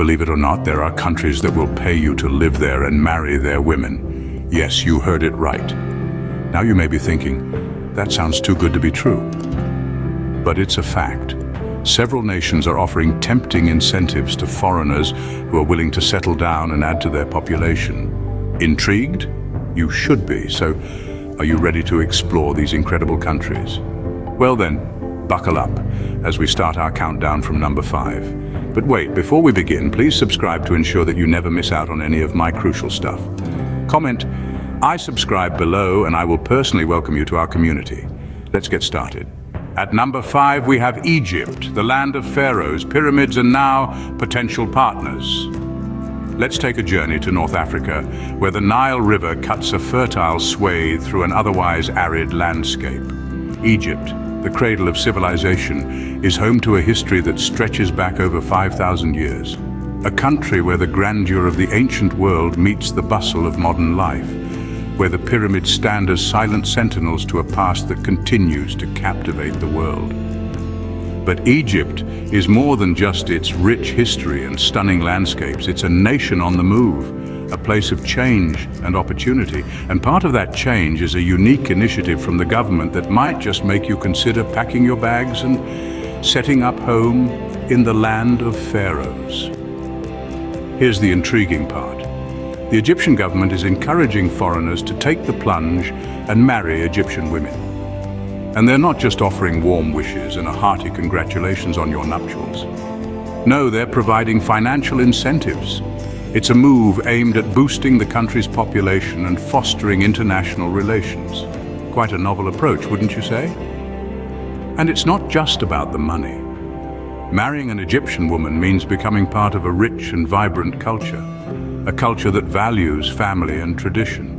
Believe it or not, there are countries that will pay you to live there and marry their women. Yes, you heard it right. Now you may be thinking, that sounds too good to be true. But it's a fact. Several nations are offering tempting incentives to foreigners who are willing to settle down and add to their population. Intrigued? You should be. So, are you ready to explore these incredible countries? Well then, buckle up as we start our countdown from number 5. But wait, before we begin, please subscribe to ensure that you never miss out on any of my crucial stuff. Comment, "I subscribe" below, and I will personally welcome you to our community. Let's get started. At number 5, we have Egypt, the land of pharaohs, pyramids, and now potential partners. Let's take a journey to North Africa, where the Nile River cuts a fertile swathe through an otherwise arid landscape. Egypt, the cradle of civilization, is home to a history that stretches back over 5,000 years. A country where the grandeur of the ancient world meets the bustle of modern life, where the pyramids stand as silent sentinels to a past that continues to captivate the world. But Egypt is more than just its rich history and stunning landscapes. It's a nation on the move, a place of change and opportunity. And part of that change is a unique initiative from the government that might just make you consider packing your bags and setting up home in the land of pharaohs. Here's the intriguing part. The Egyptian government is encouraging foreigners to take the plunge and marry Egyptian women. And they're not just offering warm wishes and a hearty congratulations on your nuptials. No, they're providing financial incentives. It's a move aimed at boosting the country's population and fostering international relations. Quite a novel approach, wouldn't you say? And it's not just about the money. Marrying an Egyptian woman means becoming part of a rich and vibrant culture, a culture that values family and tradition.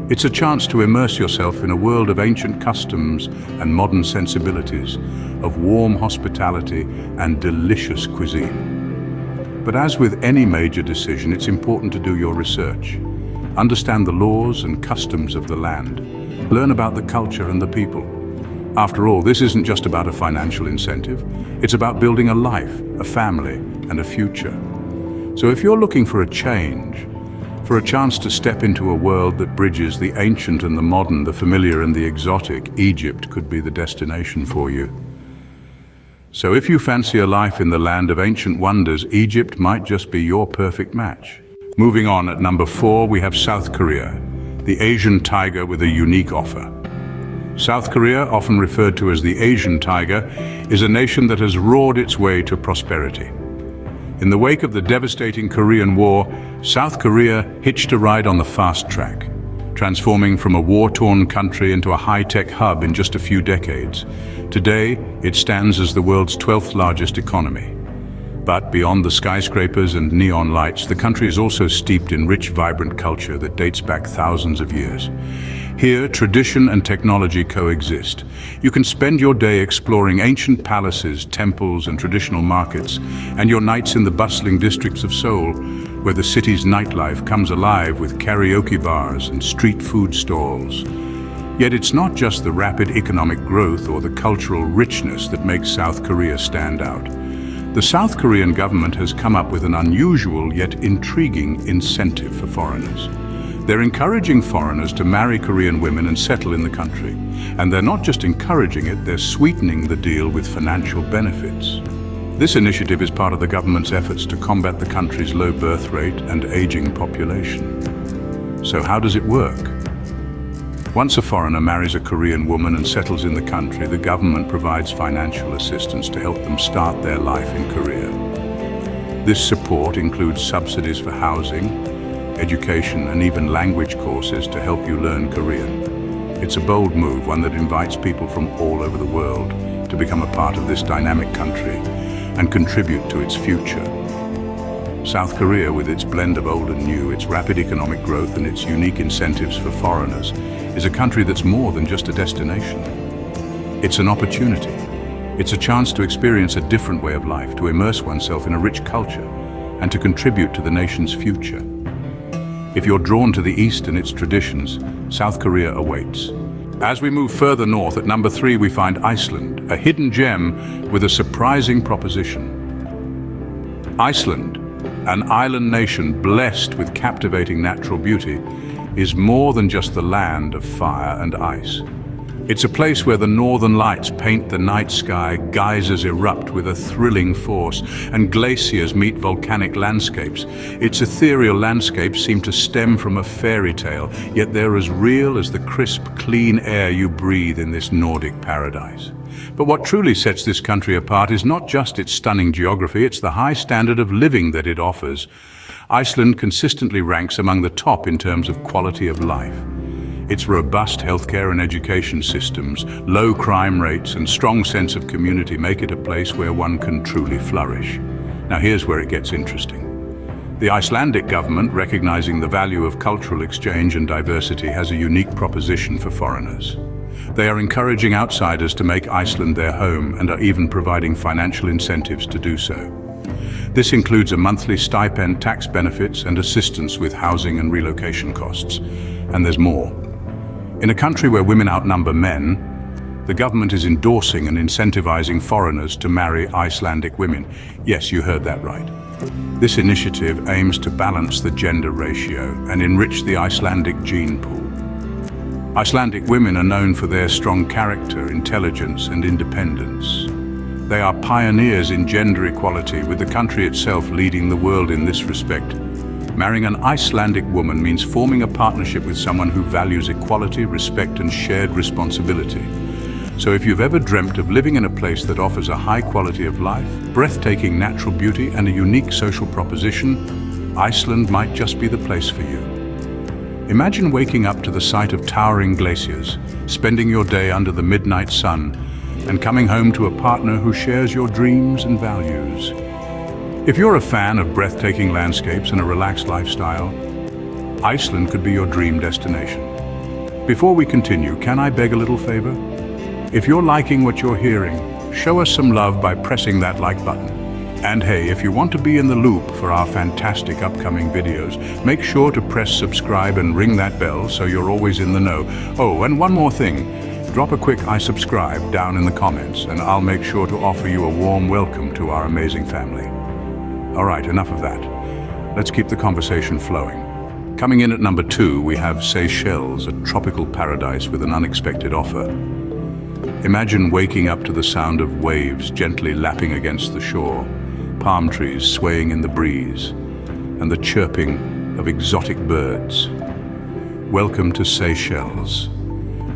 It's a chance to immerse yourself in a world of ancient customs and modern sensibilities, of warm hospitality and delicious cuisine. But as with any major decision, it's important to do your research. Understand the laws and customs of the land. Learn about the culture and the people. After all, this isn't just about a financial incentive. It's about building a life, a family, and a future. So if you're looking for a change, for a chance to step into a world that bridges the ancient and the modern, the familiar and the exotic, Egypt could be the destination for you. So if you fancy a life in the land of ancient wonders, Egypt might just be your perfect match. Moving on, at number 4, we have South Korea, the Asian tiger with a unique offer. South Korea, often referred to as the Asian tiger, is a nation that has roared its way to prosperity. In the wake of the devastating Korean War, South Korea hitched a ride on the fast track, transforming from a war-torn country into a high-tech hub in just a few decades. Today, it stands as the world's 12th largest economy. But beyond the skyscrapers and neon lights, the country is also steeped in rich, vibrant culture that dates back thousands of years. Here, tradition and technology coexist. You can spend your day exploring ancient palaces, temples, and traditional markets, and your nights in the bustling districts of Seoul, where the city's nightlife comes alive with karaoke bars and street food stalls. Yet it's not just the rapid economic growth or the cultural richness that makes South Korea stand out. The South Korean government has come up with an unusual yet intriguing incentive for foreigners. They're encouraging foreigners to marry Korean women and settle in the country. And they're not just encouraging it, they're sweetening the deal with financial benefits. This initiative is part of the government's efforts to combat the country's low birth rate and aging population. So how does it work? Once a foreigner marries a Korean woman and settles in the country, the government provides financial assistance to help them start their life in Korea. This support includes subsidies for housing, education, and even language courses to help you learn Korean. It's a bold move, one that invites people from all over the world to become a part of this dynamic country and contribute to its future. South Korea, with its blend of old and new, its rapid economic growth, and its unique incentives for foreigners, is a country that's more than just a destination. It's an opportunity. It's a chance to experience a different way of life, to immerse oneself in a rich culture, and to contribute to the nation's future. If you're drawn to the East and its traditions, South Korea awaits. As we move further north, at number 3, we find Iceland, a hidden gem with a surprising proposition. Iceland, an island nation blessed with captivating natural beauty, is more than just the land of fire and ice. It's a place where the northern lights paint the night sky, geysers erupt with a thrilling force, and glaciers meet volcanic landscapes. Its ethereal landscapes seem to stem from a fairy tale, yet they're as real as the crisp, clean air you breathe in this Nordic paradise. But what truly sets this country apart is not just its stunning geography, it's the high standard of living that it offers. Iceland consistently ranks among the top in terms of quality of life. Its robust healthcare and education systems, low crime rates, and strong sense of community make it a place where one can truly flourish. Now here's where it gets interesting. The Icelandic government, recognizing the value of cultural exchange and diversity, has a unique proposition for foreigners. They are encouraging outsiders to make Iceland their home and are even providing financial incentives to do so. This includes a monthly stipend, tax benefits, and assistance with housing and relocation costs. And there's more. In a country where women outnumber men, the government is endorsing and incentivizing foreigners to marry Icelandic women. Yes, you heard that right. This initiative aims to balance the gender ratio and enrich the Icelandic gene pool. Icelandic women are known for their strong character, intelligence, and independence. They are pioneers in gender equality, with the country itself leading the world in this respect. Marrying an Icelandic woman means forming a partnership with someone who values equality, respect, and shared responsibility. So if you've ever dreamt of living in a place that offers a high quality of life, breathtaking natural beauty, and a unique social proposition, Iceland might just be the place for you. Imagine waking up to the sight of towering glaciers, spending your day under the midnight sun, and coming home to a partner who shares your dreams and values. If you're a fan of breathtaking landscapes and a relaxed lifestyle, Iceland could be your dream destination. Before we continue, can I beg a little favor? If you're liking what you're hearing, show us some love by pressing that like button. And hey, if you want to be in the loop for our fantastic upcoming videos, make sure to press subscribe and ring that bell so you're always in the know. Oh, and one more thing. Drop a quick I subscribe down in the comments and I'll make sure to offer you a warm welcome to our amazing family. All right, enough of that. Let's keep the conversation flowing. Coming in at number 2, we have Seychelles, a tropical paradise with an unexpected offer. Imagine waking up to the sound of waves gently lapping against the shore, palm trees swaying in the breeze, and the chirping of exotic birds. Welcome to Seychelles,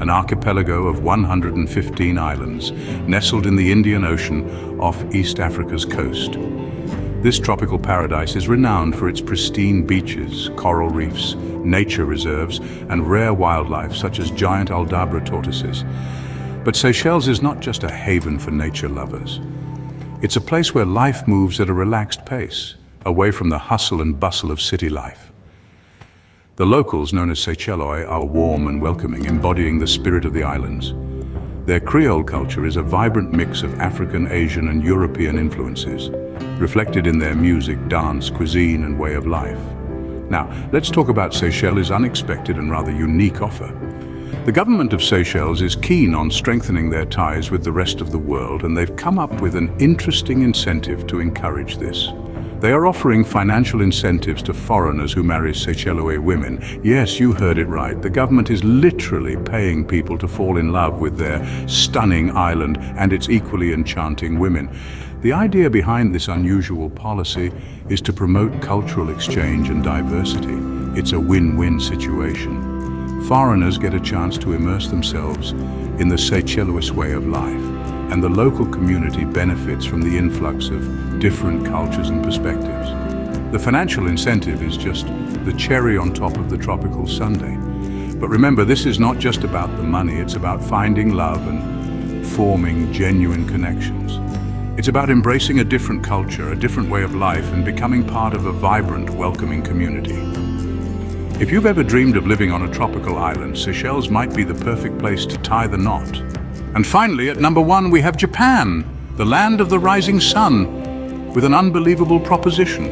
an archipelago of 115 islands nestled in the Indian Ocean off East Africa's coast. This tropical paradise is renowned for its pristine beaches, coral reefs, nature reserves, and rare wildlife such as giant Aldabra tortoises. But Seychelles is not just a haven for nature lovers. It's a place where life moves at a relaxed pace, away from the hustle and bustle of city life. The locals, known as Seychellois, are warm and welcoming, embodying the spirit of the islands. Their Creole culture is a vibrant mix of African, Asian, and European influences, reflected in their music, dance, cuisine, and way of life. Now, let's talk about Seychelles' unexpected and rather unique offer. The government of Seychelles is keen on strengthening their ties with the rest of the world, and they've come up with an interesting incentive to encourage this. They are offering financial incentives to foreigners who marry Seychellois women. Yes, you heard it right. The government is literally paying people to fall in love with their stunning island and its equally enchanting women. The idea behind this unusual policy is to promote cultural exchange and diversity. It's a win-win situation. Foreigners get a chance to immerse themselves in the Seychellois way of life, and the local community benefits from the influx of different cultures and perspectives. The financial incentive is just the cherry on top of the tropical sundae. But remember, this is not just about the money, it's about finding love and forming genuine connections. It's about embracing a different culture, a different way of life, and becoming part of a vibrant, welcoming community. If you've ever dreamed of living on a tropical island, Seychelles might be the perfect place to tie the knot. And finally, at number 1, we have Japan, the land of the rising sun, with an unbelievable proposition.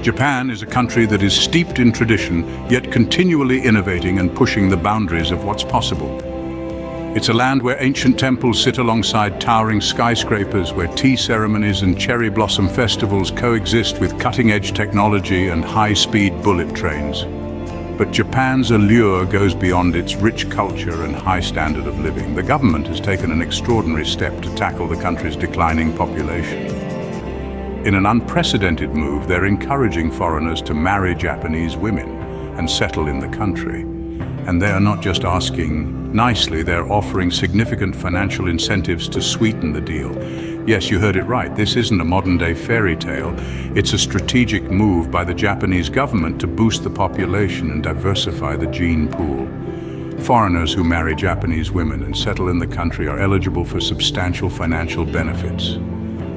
Japan is a country that is steeped in tradition, yet continually innovating and pushing the boundaries of what's possible. It's a land where ancient temples sit alongside towering skyscrapers, where tea ceremonies and cherry blossom festivals coexist with cutting-edge technology and high-speed bullet trains. But Japan's allure goes beyond its rich culture and high standard of living. The government has taken an extraordinary step to tackle the country's declining population. In an unprecedented move, they're encouraging foreigners to marry Japanese women and settle in the country. And they are not just asking nicely, they're offering significant financial incentives to sweeten the deal. Yes, you heard it right. This isn't a modern-day fairy tale. It's a strategic move by the Japanese government to boost the population and diversify the gene pool. Foreigners who marry Japanese women and settle in the country are eligible for substantial financial benefits.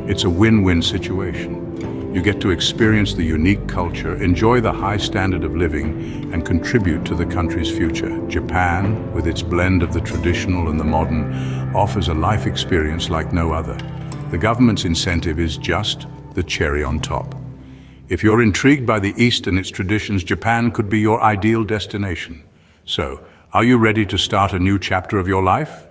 It's a win-win situation. You get to experience the unique culture, enjoy the high standard of living, and contribute to the country's future. Japan, with its blend of the traditional and the modern, offers a life experience like no other. The government's incentive is just the cherry on top. If you're intrigued by the East and its traditions, Japan could be your ideal destination. So, are you ready to start a new chapter of your life?